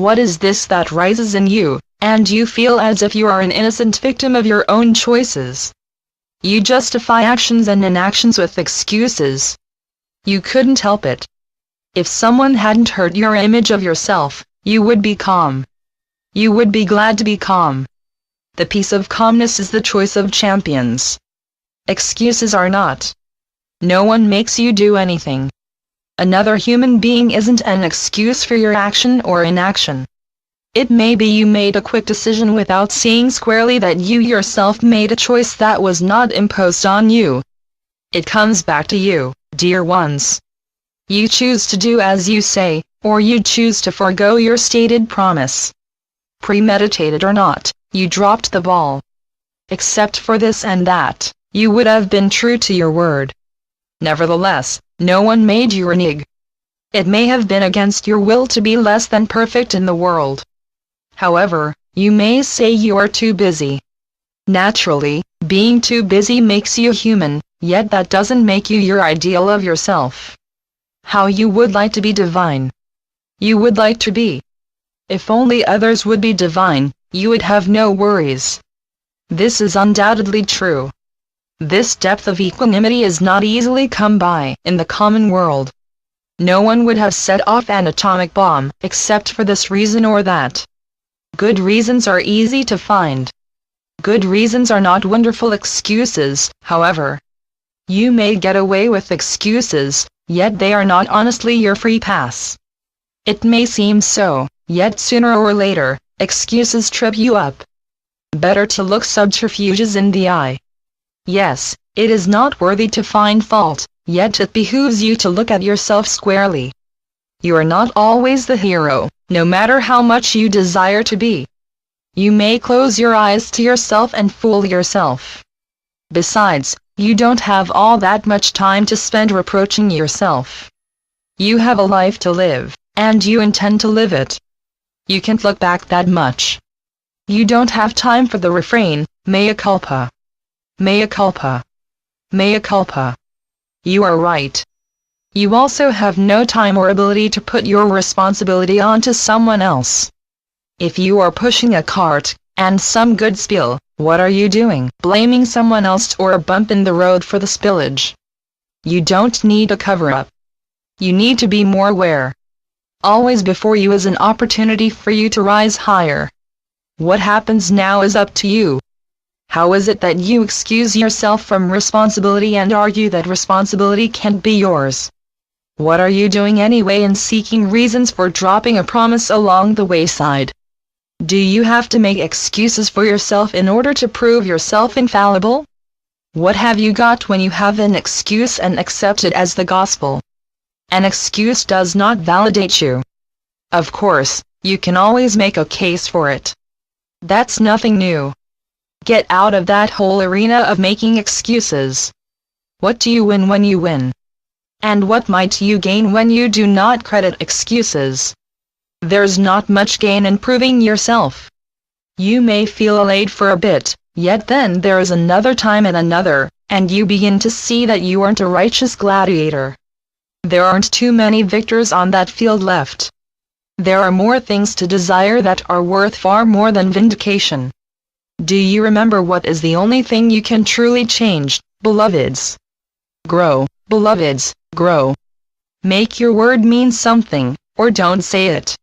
What is this that rises in you, and you feel as if you are an innocent victim of your own choices? You justify actions and inactions with excuses. You couldn't help it. If someone hadn't hurt your image of yourself, you would be calm. You would be glad to be calm. The peace of calmness is the choice of champions. Excuses are not. No one makes you do anything. Another human being isn't an excuse for your action or inaction. It may be you made a quick decision without seeing squarely that you yourself made a choice that was not imposed on you. It comes back to you, dear ones. You choose to do as you say, or you choose to forego your stated promise. Premeditated or not, you dropped the ball. Except for this and that, you would have been true to your word. Nevertheless, no one made you renege. It may have been against your will to be less than perfect in the world. However, you may say you are too busy. Naturally, being too busy makes you human, yet that doesn't make you your ideal of yourself. How you would like to be divine. You would like to be. If only others would be divine, you would have no worries. This is undoubtedly true. This depth of equanimity is not easily come by in the common world. No one would have set off an atomic bomb, except for this reason or that. Good reasons are easy to find. Good reasons are not wonderful excuses, however. You may get away with excuses, yet they are not honestly your free pass. It may seem so, yet sooner or later, excuses trip you up. Better to look subterfuges in the eye. Yes, it is not worthy to find fault, yet it behooves you to look at yourself squarely. You are not always the hero, no matter how much you desire to be. You may close your eyes to yourself and fool yourself. Besides, you don't have all that much time to spend reproaching yourself. You have a life to live, and you intend to live it. You can't look back that much. You don't have time for the refrain, mea culpa. Mea culpa. Mea culpa. You are right. You also have no time or ability to put your responsibility onto someone else. If you are pushing a cart, and some goods spill, what are you doing? Blaming someone else or a bump in the road for the spillage. You don't need a cover-up. You need to be more aware. Always before you is an opportunity for you to rise higher. What happens now is up to you. How is it that you excuse yourself from responsibility and argue that responsibility can't be yours? What are you doing anyway in seeking reasons for dropping a promise along the wayside? Do you have to make excuses for yourself in order to prove yourself infallible? What have you got when you have an excuse and accept it as the gospel? An excuse does not validate you. Of course, you can always make a case for it. That's nothing new. Get out of that whole arena of making excuses. What do you win when you win? And what might you gain when you do not credit excuses? There's not much gain in proving yourself. You may feel elate for a bit, yet then there is another time and another, and you begin to see that you aren't a righteous gladiator. There aren't too many victors on that field left. There are more things to desire that are worth far more than vindication. Do you remember what is the only thing you can truly change, beloveds? Grow, beloveds, grow. Make your word mean something, or don't say it.